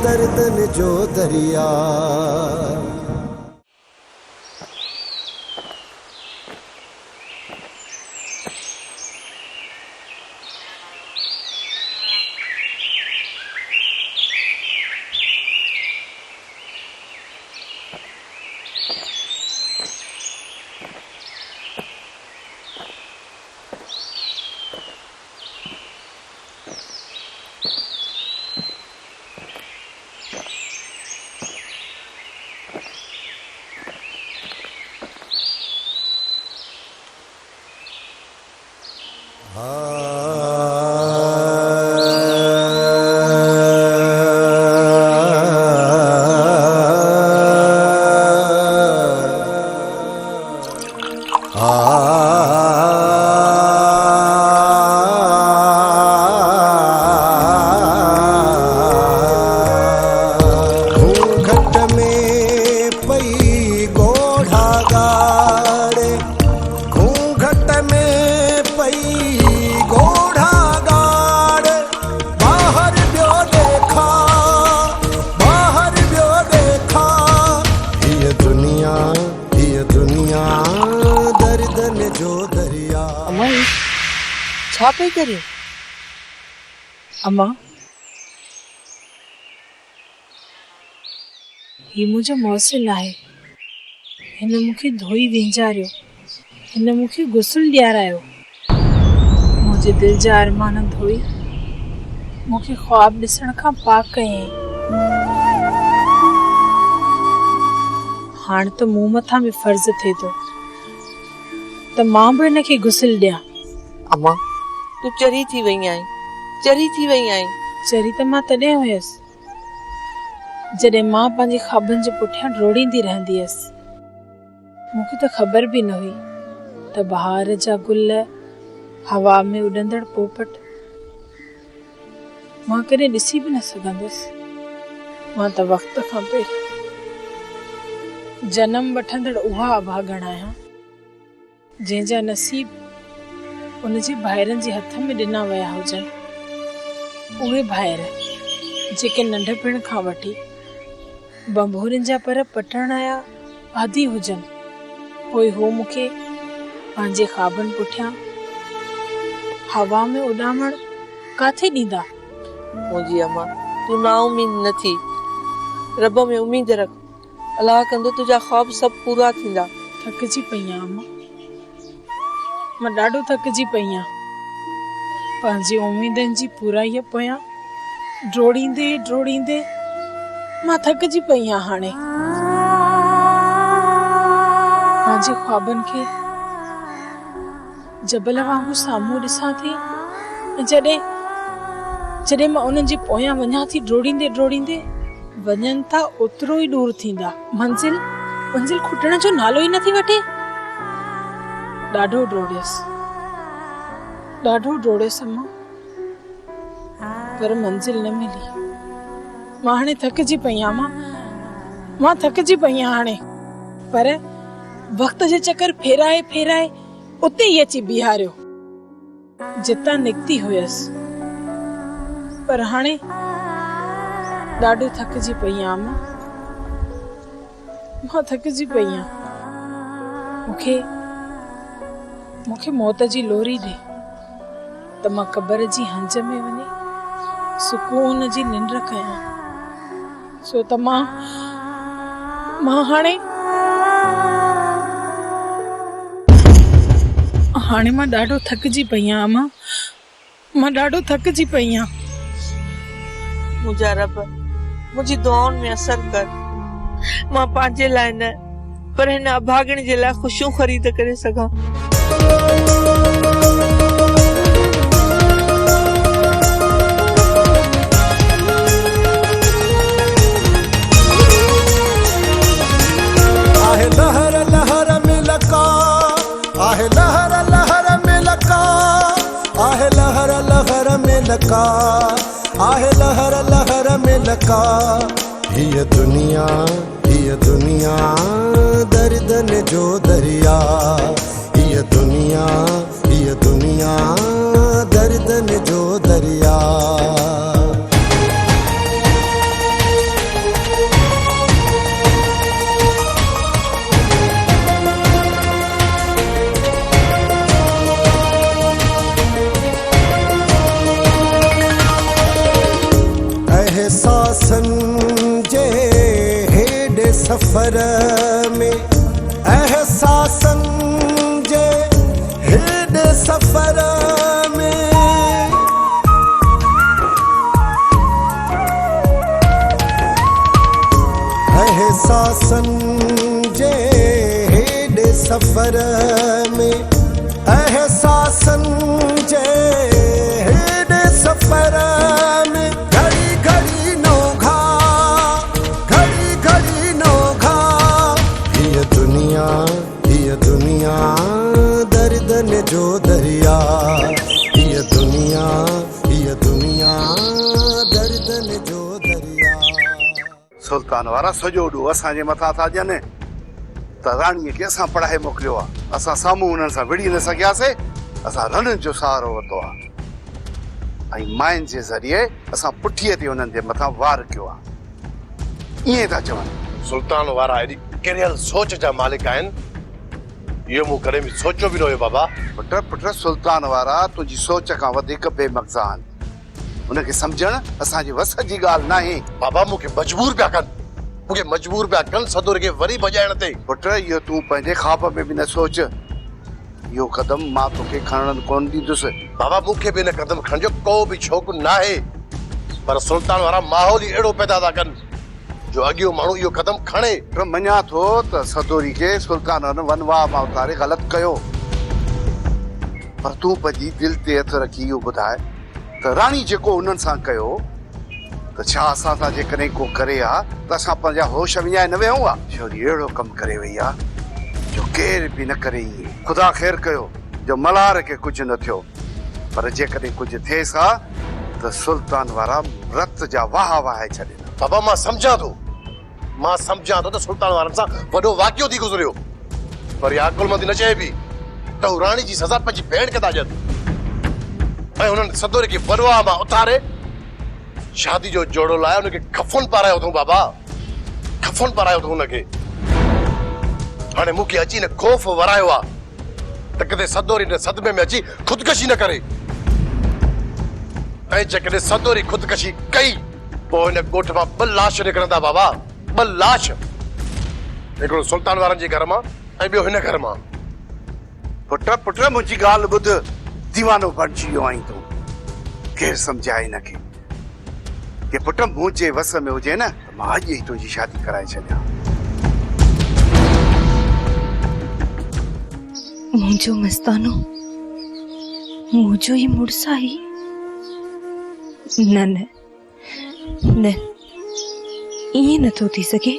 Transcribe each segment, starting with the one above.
दर्द ने जो दरिया। छा पई करे? अम्मा ही मुझे मौसिल आहे। हिन मुखे धोई वेंजारियो, हिन मुखे गुस्ल ॾियारायो। मुझे दिल जा अरमान धोई मुखे ख्वाब ॾिसण खां पाक कयईं। हाण त मूं मथां बि फर्ज़ थिए थो त मां बि हिनखे गुस्ल ॾियां। अम्मा तू चरी थी वई आहीं, चरी थी वई आहीं। चरी त मां तॾहिं हुयसि जॾहिं मां पंहिंजे ख्वाबनि जे पुठियां डोड़ींदी रहंदी हुयसि। मूंखे त ख़बर बि न हुई त बहार जा गुल, हवा में उॾंदड़ पोपट मां कॾहिं ॾिसी बि न सघंदसि। मां त वक़्त खां पहिरीं जनम वठंदड़ उहा अभागण आहियां जंहिंजा नसीब उनजे भाइरनि जे हथ में ॾिना विया हुजनि। उहे भाइर जेके नंढपण खां वठी बंभोरनि जा पर पटण जा आदी हुजनि, पोइ हो मूंखे पंहिंजे ख्वाबनि पुठियां हवा में उॾामण काथे ॾींदा? मुंहिंजी अम्मा तू ना उमीद न थी, रब में उमीद रख। अलाह कंदो तुंहिंजा ख्वाब सभु पूरा थींदा। थकिजी पई आहियां अम्मा, मां ॾाढो थकिजी पई आहियां। पंहिंजी उमीदनि जी पूराईअ पोयां डोड़ींदे डोड़ींदे मां थकिजी पई आहियां। हाणे पंहिंजे ख्वाबनि खे जबल वांगुरु साम्हूं ॾिसां थी, जॾहिं मां उन्हनि जे पोयां वञां थी डोड़ींदे डोड़ींदे, वञनि था ओतिरो ई दूर थींदा। मंज़िल खुटण जो नालो ई नथी वठे। ॾाढो डोड़ियसि अम्मा, पर मंज़िल न मिली। मां हाणे थकिजी पई आहियां मां थकिजी पई आहियां हाणे। पर वक़्त जे चक्कर फेराए फेराए उते ई अची बीहारियो जितां निकिती हुयसि। पर हाणे ॾाढो थकिजी पई आहियां मां थकिजी पई आहियां। मूंखे मौत जी लोरी ॾे त मां क़बर जी हंज में वञी सुकून जी निंड कयां। सो त मां हाणे मां ॾाढो थकिजी पई आहियां मां ॾाढो थकिजी पई आहियां। मुंहिंजा रब मुंहिंजी दुआउनि में असर कर। मां पंहिंजे लाइ न पर हिन अभागण जे लाइ ख़ुशियूं ख़रीद करे सघां। आहे लहर लहर में लका, आहे लहर लहर में लका, आहे लहर लहर में लका, आहे लहर लहर में लका। ये दुनिया दर्द ने जो दरिया। ये दुनिया दर्द ने जो दरिया। एहसासन जे हेॾे सफ़र में, एहसासन जे हेॾे सफ़र में, एहसासन जे हेॾे सफ़र में, एहसासन जे हेॾे सफ़र में, घड़ी घड़ी नोघा, घड़ी घड़ी नोघा, हीअ दुनिया दर्दन जो दरिया, हीअ दुनिया दर्दन जो दरिया। सुल्तान वारा सॼो ॾोह असांजे मथां था ॾियनि त राणीअ खे असां पढ़ाए मोकिलियो आहे, असां साम्हूं हुननि सां विड़ी न सघियासीं, असां रणनि जो सहारो वरितो आहे ऐं माइनि जे ज़रिए असां पुठीअ ते हुननि जे मथां वार कयो आहे। ईअं था चवनि सुल्तान वारा एॾी किरियल सोच जा मालिक आहिनि, इहो मूं कॾहिं बि सोचियो बि न हुयो बाबा। पुट सुल्तान वारा तुंहिंजी सोच खां वधीक बेमग़ज़ आहिनि, उनखे सम्झणु असांजे वस जी ॻाल्हि नाहे। बाबा मूंखे मजबूर पिया कनि सदोर खे वरी भॼाइण ते। पुट इहो तूं पंहिंजे ख़्वाब में बि न सोच, इहो कदम मां तोखे खणणु कोन ॾींदुसि। बाबा मूंखे बि हिन कदम खणण जो को बि शौक़ु न आहे, पर सुल्तान वारा माहौल ई अहिड़ो पैदा था कनि जो अॻियो माण्हू इहो कदम खणे। मञा थो त सदोरी खे सुल्ताननि वनवाह मां उतारे ग़लति कयो, पर तूं पंहिंजी दिलि ते हथ रखी इहो ॿुधाए त राणी जेको हुननि सां कयो त छा असां सां जेकॾहिं को करे हा त असां पंहिंजा होश विञाए न वियूं हा? छोरी अहिड़ो कमु करे वई आहे जो केर बि न करे। ईअं ख़ुदा ख़ैर कयो जो मल्हार खे कुझु न थियो, पर जेकॾहिं कुझु थिएसि हा त सुल्तान वारा रत जा वाह वाहे छॾींदा। बाबा मां सम्झां थो त सुल्तान वारनि सां वॾो वाक़ियो थी गुज़रियो, पर इहा अकुलमंदी न चए बि त हू राणी जी सज़ा पंहिंजी भेण खे था ॾियनि ऐं हुननि सदोरे खे वनवाह मां उतारे शादी जो जोड़ो लाइ हुनखे कफ़न पारायो अथऊं। बाबा कफ़न पारायो अथऊं हुनखे। हाणे मूंखे अची न ख़ौफ़ वरायो आहे त किथे सदोरी न सदमे में अची ख़ुदकशी न करे, ऐं जेकॾहिं सदोरी ख़ुदकशी कई पोइ हिन ॻोठ मां 2 लाश निकिरंदा। बाबा 2 लाश, हिकिड़ो सुल्तान वारनि जे घर मां ऐं ॿियो हिन घर मां। पुट मुंहिंजी ॻाल्हि ॿुध, दीवानो बणिजी वियो आहीं तूं। केरु सम्झाए हिनखे कि पुट मुंहिंजे वस में हुजे न मां अॼु ई तुंहिंजी शादी कराए छॾियां। मुंहिंजो मस्तानो मुंहिंजो ई मुड़ुस आहे। न ईअं नथो थी सघे।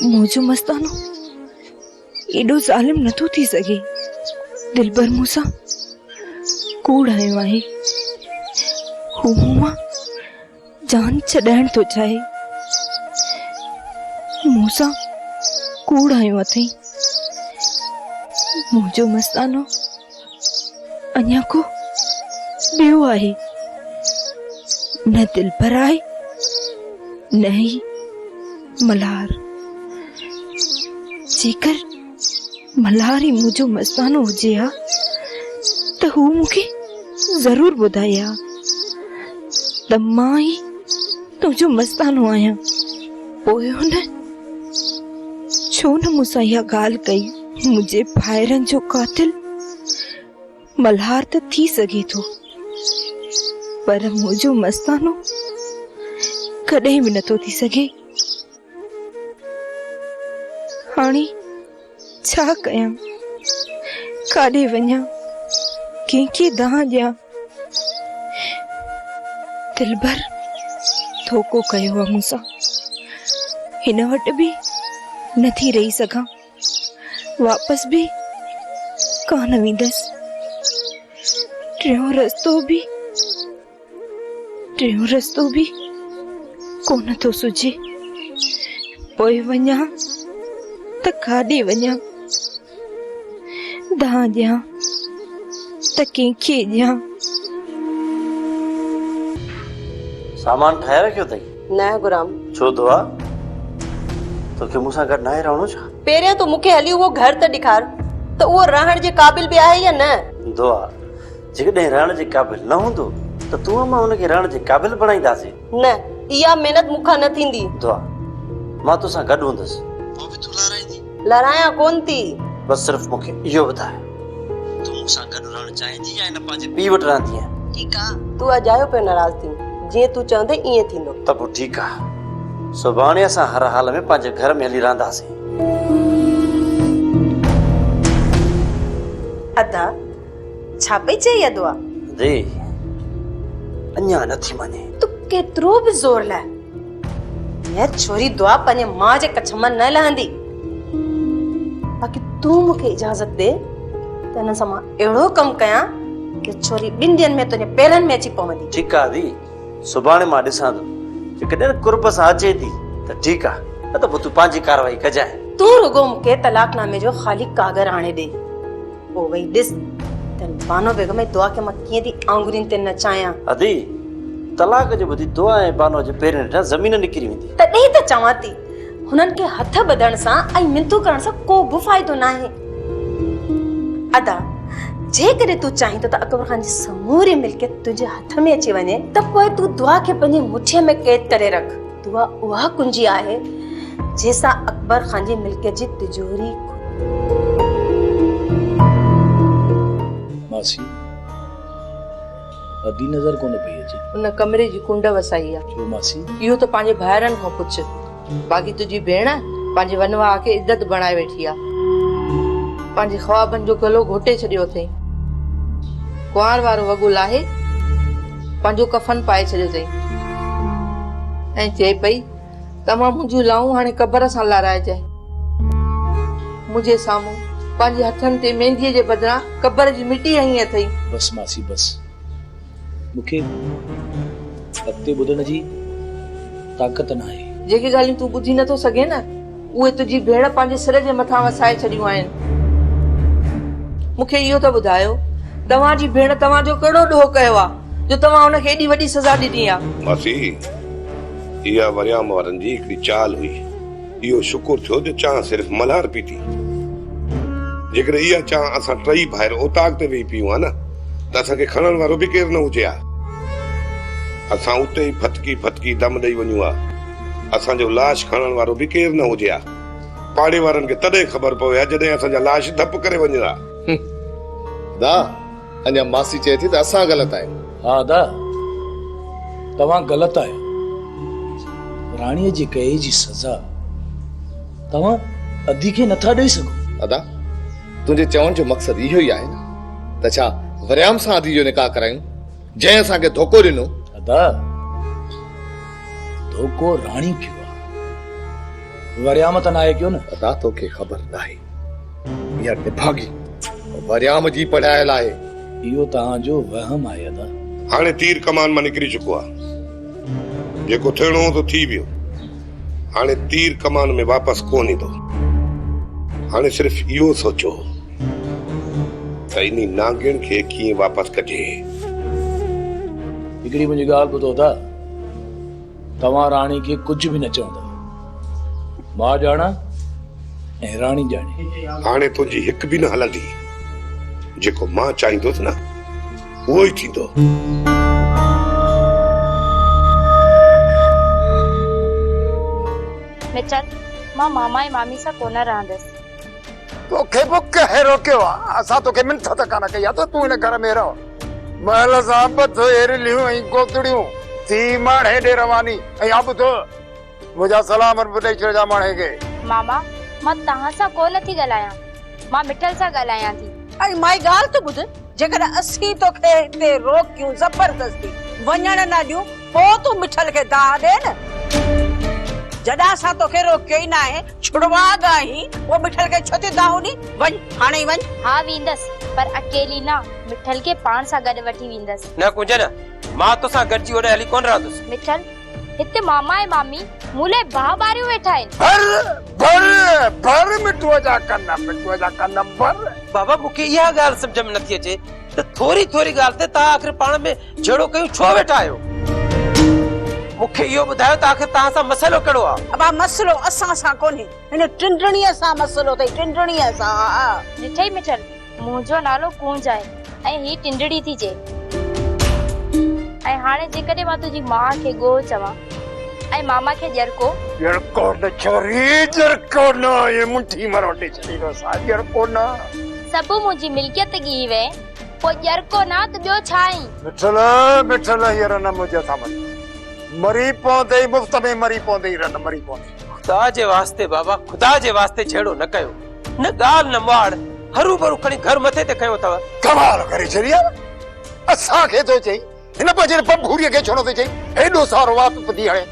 मुंहिंजो मस्तानो एॾो ज़ालिम नथो थी सघे। दिलबर मूंसां कूड़ आयो आहे, हू मां जान छॾाइण थो चाहे। मूंसां कूड़ आयो अथई। मुंहिंजो मस्तानो अञा को ॿियो आहे, न दिलबर आहे न ई मल्हार। जेकर मल्हार ई मुंहिंजो मस्तानो हुजे हा त हू मूंखे ज़रूर ॿुधाए हा त मां ई तुंहिंजो मस्तानो आहियां। पोइ हुन छो न मूंसां इहा ॻाल्हि कई? मुंहिंजे भाइरनि जो कातिल मल्हार त थी सघे थो, पर मुंहिंजो मस्तानो कॾहिं बि नथो थी सघे। हाणे छा कयां? काॾे वञां? कंहिंखे दाह ॾियां? दिलबर धोखो कयो आहे मूंसां, हिन वटि बि नथी रही सघां, वापसि बि कान वेंदसि। टियों रस्तो बि कोन थो सुझे। पोइ वञां त काॾे वञां? दाह ॾियां त कंहिंखे ॾियां? सामान ठाहे रखियो अथई? न गुराम। छो दुआ तोखे मूंसां गॾु नाहे रहणो छा? पहिरियों तो मूंखे हली उहो घर त ॾेखार त उहो रहण जे क़ाबिल बि आहे या न? दुआ जेकॾहिं रहण जे क़ाबिल न हूंदो तो तू मां उनके रण जे काबिल बणाईंदासीं। न इहा महिनत मूंखां न थींदी। दुआ मां तोसां गॾु हूंदुसि। पोइ बि तूं लाराईंदी? लड़ायां कोन थी। बस सिर्फ मूंखे इहो ॿुधाए, तूं मूंसां गॾु रहणु चाहींदी या न पंहिंजे पीउ वटि रहंदी आहे? ठीकु आहे, तूं अॼु आयो पियो नाराज़ थी, जीअं तूं चवंदे ईअं थींदो। त पोइ ठीकु आहे, सुभाणे असां हर हाल में पंहिंजे घर में हली रहंदासीं। अदा छा पई चई दुआ? दे अञा नथी मञे। तू केतिरो बि ज़ोर लाइ यार छोरी दुआ पंहिंजे मां जे कछ मां न लहंदी। बाक़ी तूं मूंखे इजाज़त दे त हिन सां मां अहिड़ो कमु कयां कि छोरी 2 ॾींहंनि में तुंहिंजे पेरनि में अची पवंदी। ठीकु आहे दी, सुभाणे मां ॾिसां थो, जेकॾहिं कुर्ब सां अचे थी त ठीकु आहे, न त पोइ तूं पंहिंजी कार्रवाई कजाए। तूं रुगो मूंखे तलाकनामे जो ख़ाली कागर आणे ॾे, पोइ वई ॾिस त बानो बेगम जी दुआ खे मां कीअं थी आंगुरियुनि ते नचायां। अदी तलाक जो ॿुधी दुआ ऐं बानो जे पेरनि हेठां ज़मीन निकिरी वेंदी। तॾहिं त चवां थी हुननि खे हथ ॿधण सां ऐं मिंतू करण सां को बि फ़ाइदो न आहे। अदा जेकॾहिं तूं चाहीं त अकबर ख़ान जी समूरी मिल्कियत तुंहिंजे हथ में अची वञे त पोइ तूं दुआ खे पंहिंजे मुठीअ में क़ैद करे रख। दुआ उहा कुंजी आहे जंहिंसां अकबर ख़ान जी मिल्कियत जी तिजोरी। मासी अदी नजर कोन पई अचे। उन कमरे जी कुंड वसाई आहे। छो मासी? इहो त पंहिंजे भाइरनि खां पुछ। बाक़ी तुंहिंजी भेण पंहिंजे वनवाह खे इज़त बणाए वेठी आहे। पंहिंजे ख्वाबनि जो गलो घोटे छॾियो अथई। कुंवार वारो वॻो लाहे पंहिंजो कफन पाए छॾियो अथई ऐं चए पई तमामु मुंहिंजूं लाऊं हाणे क़बर सां लाराइजाए। मुंहिंजे साम्हूं पंहिंजे हथनि ते मेहंदीअ जे बदिरां क़बर जी मिटी हई अथई। बस मासी बस, मूंखे अॻिते ॿुधण जी ताक़त न आहे। जेके ॻाल्हियूं तूं ॿुधी नथो सघे न उहे तुंहिंजी भेण पंहिंजे सिर जे मथां वसाए छॾियूं आहिनि। मूंखे इहो त ॿुधायो तव्हांजी भेण तव्हांजो कहिड़ो ॾोह कयो आहे जो तव्हां हुनखे एॾी वॾी सज़ा ॾिनी आहे? मासी इहा वरियाम वारनि जी हिकिड़ी चाल हुई। इहो शुकुर थियो जो चांहि सिर्फ़ मल्हार पीती। जेकॾहिं इहा चांहि असां 3 भाइर ओताक ते वेही पियूं हा न त असांखे खणण वारो बि केरु न हुजे हा। असां उते ई फतकी फतकी दम ॾेई वञूं हा। असांजो लाश खणण वारो बि केरु न हुजे हा। पाड़े वारनि खे तॾहिं ख़बर पवे हा जॾहिं असांजा लाश धप करे वञे हा। दा अञा मासी चए थी त असां ग़लति आहियूं। हा दा, तव्हां ग़लति आहियो। राणीअ जे कए जी सज़ा तव्हां अदी खे नथा ॾेई सघो। अदा तुंहिंजे चवण जो मक़सदु इहो ई आहे न त छा वरियाम सां अदी जो निकाह करायूं जंहिं असांखे धोखो ॾिनो? अदा धोखो राणी कयो आहे, वरियाम त नाहे कयो न। अदा तोखे ख़बर नाहे इहा निभागी वरियाम जी पढ़ायल आहे। इहो तव्हांजो वहम आहे अदा। हाणे तीर कमान मां निकिरी चुको आहे। जेको थियणो हो तो थी वियो। हाणे तीर कमान में वापसि कोन ईंदो। हाणे सिर्फ़ इहो सोचो त इन नागिण खे कीअं वापसि कजे। हिकिड़ी मुंहिंजी ॻाल्हि ॿुधो था, तव्हां राणी खे कुझु बि न चवंदा। मां ॼाणा ऐं राणी ॼाणे। हाणे तुंहिंजी हिकु बि न हलंदी। जेको मां चाहींदुसि न उहो ई थींदो। मिचल मां मामा ऐं मामी सां कोन रहंदसि। तोखे बि कंहिं रोकियो आहे? असां तोखे मिंथ त कान कई आहे त तूं हिन घर में रह। महल सां बध एरिलियूं ऐं गोदड़ियूं थी माणे ॾे रवानी। ऐं अब तो मुंहिंजा सलाम बि ॾेई छॾिजा माणे खे। मामा मां तव्हां सां कोन थी ॻाल्हायां, मां मिठल सां ॻाल्हायां थी। अरे माई ॻाल्हि त ॿुध, जेकॾहिं असीं तोखे हिते रोकियूं ज़बरदस्ती वञण न ॾियूं पोइ तूं मिठल खे दाह ॾे न। जॾहिं असां तोखे रोकियो ई न आहे, छुड़वा गाही वो मिठल खे छो थी दाह ॾी? वञ हाणे ई वञ। हा वेंदसि, पर अकेली न, मिठल खे पाण सां गॾु वठी वेंदसि। न कुंजन, मां तोसां गॾिजी ओॾे हली कोन रहंदुसि। मिठल हिते मामा ऐं मामी मूले भाउ बारियूं वेठा आहिनि। भर भर भर मिठूअ जा कन भर। बाबा मूंखे इहा ॻाल्हि सम्झ में नथी अचे त थोरी थोरी ॻाल्हि ते तव्हां आख़िर पाण में जहिड़ो कयूं छो वेठा आहियो? मूंखे इहो ॿुधायो त आख़िर तव्हां सां मसइलो कहिड़ो आहे? अब मसइलो असां सां कोन्हे, हिन टिंडणीअ सां मसइलो अथई, टिंडणीअ सां। ॾिठई मिठल, मुंहिंजो नालो कूंज आहे ऐं ही टिंडड़ी थी चए। ऐं हाणे जेकॾहिं मां तुंहिंजी माउ खे गो चवां ऐं मामा खे ॼरको ॼरको न छोरी, ॼरको न, ये मुट्ठी मरोटे छॾींदो सा, ॼरको न। सभु मुंहिंजी मिल्कियत ॻी वे, पोइ ॼरको न त ॿियो छा आई? मिठल हींअर न मुंहिंजे साम्हूं मरी पवंदे, मुफ़्त में मरी पवंदे, न मरी पवंदे। खुदा जे वास्ते बाबा, खुदा जे वास्ते छेड़ो न कयो, न ॻाल्हि न वाड़, हरू भरू खणी घर मथे ते कयो अथव। कमाल करे छॾी आहे, असांखे थो चई, हिन पंहिंजे बबूरीअ खे छड़ो थो चई, हेॾो सारो वात पती हाणे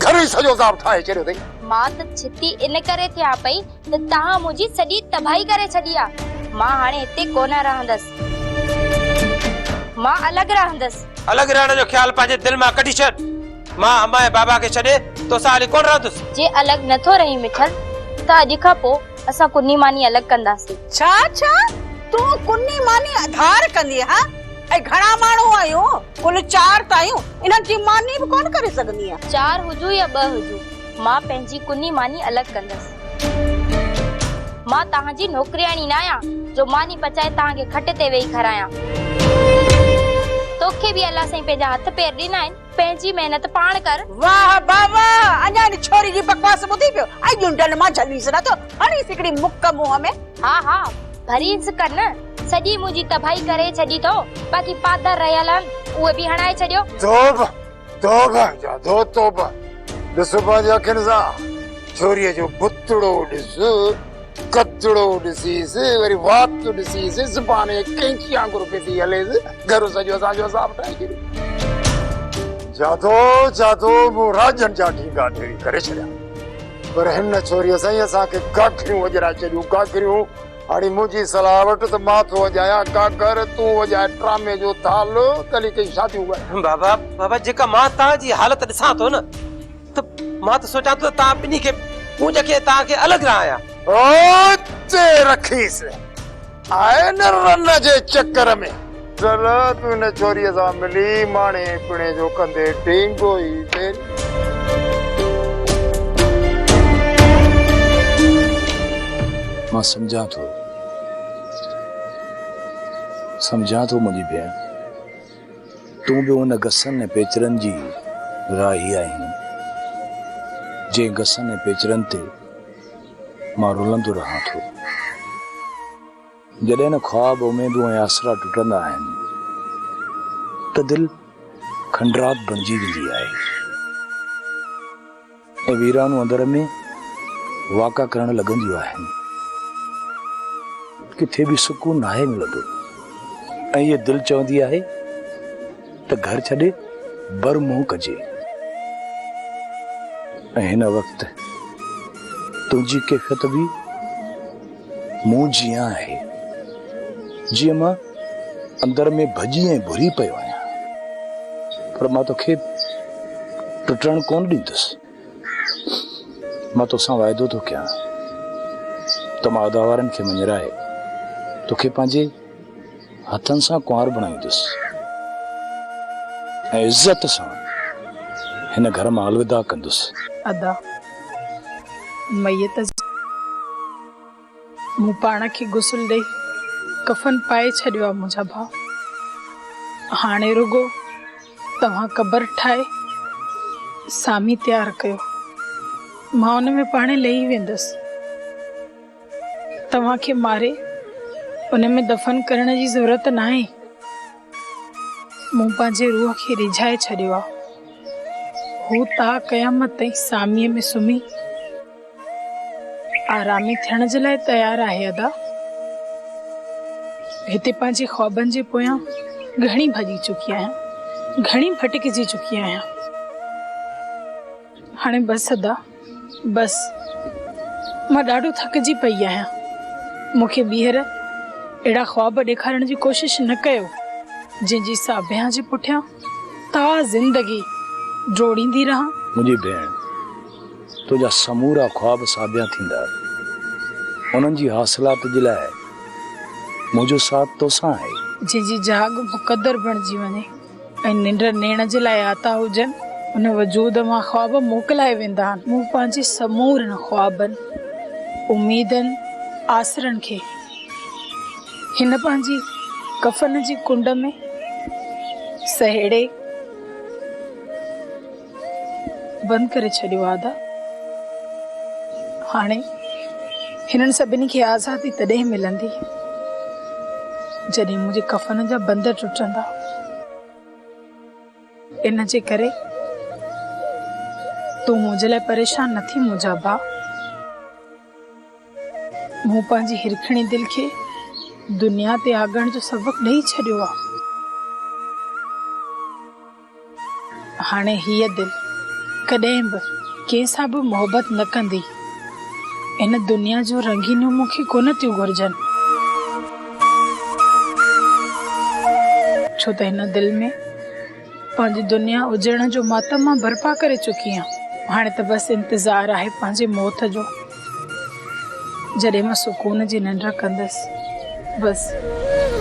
घर ई सॼो ज़ाब ठाहे छॾियो अथई। मां त छिती इन करे थिया पई त तव्हां मुंहिंजी सॼी तबाही करे छॾी आहे। मां हाणे हिते कोन रहंदसि, मां अलॻि रहंदसि। अलॻि रहण जो ख़्याल पंहिंजे दिलि मां कढी छॾ। मां अम्मा ऐं बाबा खे छॾे तोसां हाली कोन रहंदुसि। जे अलॻि नथो रही मिठल त अॼु खां पोइ असां कुन्नी मानी अलॻि कंदासीं। छा छा तूं कुन्नी मानी आधार कंदी हा? ऐं घणा माण्हू आहियूं? कुल 4 त आहियूं, इन्हनि जी मानी बि कोन करे सघंदी आहे। 4 हुजू या 2 हुजू, मां पंहिंजी कुन्नी मानी अलॻि कंदसि। मां तव्हांजी नौकरियाणी न आहियां जो मानी पचाए तव्हांखे खट ते वेही खारायां। तोखे बि अल्लाह साईं पंहिंजा हथ पेर ॾिना आहिनि, पंहिंजी महिनत पाण कर। वाह बाबा, अञा नी छोरी जी बकवास ॿुधी पियो। ऐं जुंडल मां जलीस न तो हणी सिकड़ी मुक्क मुंह में। हा भरीस कर न, सॼी मुंहिंजी तबाही करे छॾी तो, बाक़ी पादर रहियल आहिनि उहे बि हणाए छॾियो। तोबा ॾिसो पंहिंजे अखियुनि सां छोरीअ जो बुतड़ो ॾिस, कचड़ो ॾिसीस, वरी वात ॾिसीस, ज़ुबान कैंची वांगुरु पई हलेस, घर सॼो असांजो साफ़ ठाहे छॾियो। जादो मूं राजन जा ठीका ढेरी करे छॾिया, पर हिन छोरीअ साईं असांखे गाखरियूं वॼराए छॾियूं, गाखरियूं। हाणे मुंहिंजी सलाह वटि त मां थो वॼायां काकर, तूं वॼाए ड्रामे जो थाल, तॾहिं कई शादियूं कर। बाबा जेका मां तव्हांजी हालत ॾिसां थो न, त मां त सोचां थो तव्हां ॿिन्ही खे मुंहिंज खे तव्हांखे अलॻि रहाया। ओचे रखीस आए न रन जे चक्कर में। चल तूं हिन छोरीअ सां मिली माणे पिणे जो कंदे टेंगो ई तेरी। मां सम्झां थो मुंहिंजी भेण, तूं बि उन गसन ऐं पेचरनि जी राही आहीं, जे गसन ऐं पेचरनि ते मां रुलंदो रहां थो। जॾहिं न ख्वाब, उमेदूं ऐं आसरा टुटंदा आहिनि त दिलि खंडरात बणिजी वेंदी आहे ऐं वीरानूं अंदर में वाका करण लॻंदियूं आहिनि। किथे बि सुकून नाहे मिलंदो ऐं ये दिलि चवंदी आहे त घर छॾे बरमुंह कजे। ऐं हिन वक़्तु तुंहिंजी कैफ़ियत बि मूं जीअं आहे, जीअं मां अंदर में भॼी ऐं भुरी पियो आहियां, पर मां तोखे टुटण कोन ॾींदुसि। मां तोसां वाइदो थो कयां त मां अदावारनि खे मञराए तोखे पंहिंजे हथनि सां कुंवार बणाईंदुसि ऐं इज़त सां हिन घर मां अलविदा कंदुसि। अदा मैयत मूं पाण खे गुस्ल ॾेई कफन पाए छॾियो आहे मुंहिंजा भाउ। हाणे रुगो तव्हां क़बर ठाहे सामी तयारु कयो, मां उन में पाणे लही वेंदसि। तव्हांखे मारे उन में दफ़न करण जी ज़रूरत न आहे। मूं पंहिंजे रूह खे रिझाए छॾियो आहे, हू ता क़यामत ताईं सामीअ में सुम्ही आरामी थियण जे लाइ तयारु आहे। अदा हिते पंहिंजे ख्वाबनि जे पोयां घणी भॼी चुकी आहियां, घणी भटकिजी चुकी आहियां। हाणे बसि अदा बस, मां ॾाढो थकिजी पई आहियां। मूंखे ॿीहर अहिड़ा ख्वाब ॾेखारण जी कोशिश न कयो जंहिंजी साबिया जे पुठियां ता ज़िंदगी जोड़ींदी रहां। मुंहिंजी भेण, तुंहिंजा समूरा ख्वाब साबिया थींदा, उन्हनि जी हासिलात जे लाइ मुंहिंजो साथ तोसां आहे। जंहिंजी जाग मुक़दर बणिजी वञे ऐं निंड नेण जे लाइ आता हुजनि, उन वजूद मां ख्वाब मोकिलाए वेंदा आहिनि। मूं पंहिंजे समूरनि ख्वाबनि, उमीदनि, आसरनि खे हिन पंहिंजी कफन जी कुंड में सहेड़े बंदि करे छॾियो आहे आदा। हाणे हिननि सभिनी खे आज़ादी तॾहिं मिलंदी जॾहिं मुंहिंजे कफ़न जा बंद टुटंदा। इन जे करे तूं मुंहिंजे लाइ परेशान न थी मुंहिंजा भाउ। मूं पंहिंजी हिरखणी दिलि खे दुनिया ते आगण जो सबक़ ॾेई छॾियो आहे। हाणे हीअ दिलि कॾहिं बि कंहिंसां बि मोहबत न कंदी। इन दुनिया जो रंगीनियूं मूंखे कोन थियूं घुरजनि, छो त हिन दिलि में पंहिंजी दुनिया उजण जो मातम मां बर्पा करे चुकी आहियां। हाणे त बसि इंतज़ारु आहे पंहिंजे मौत जो, जॾहिं मां सुकून जी निंड कंदसि। बसि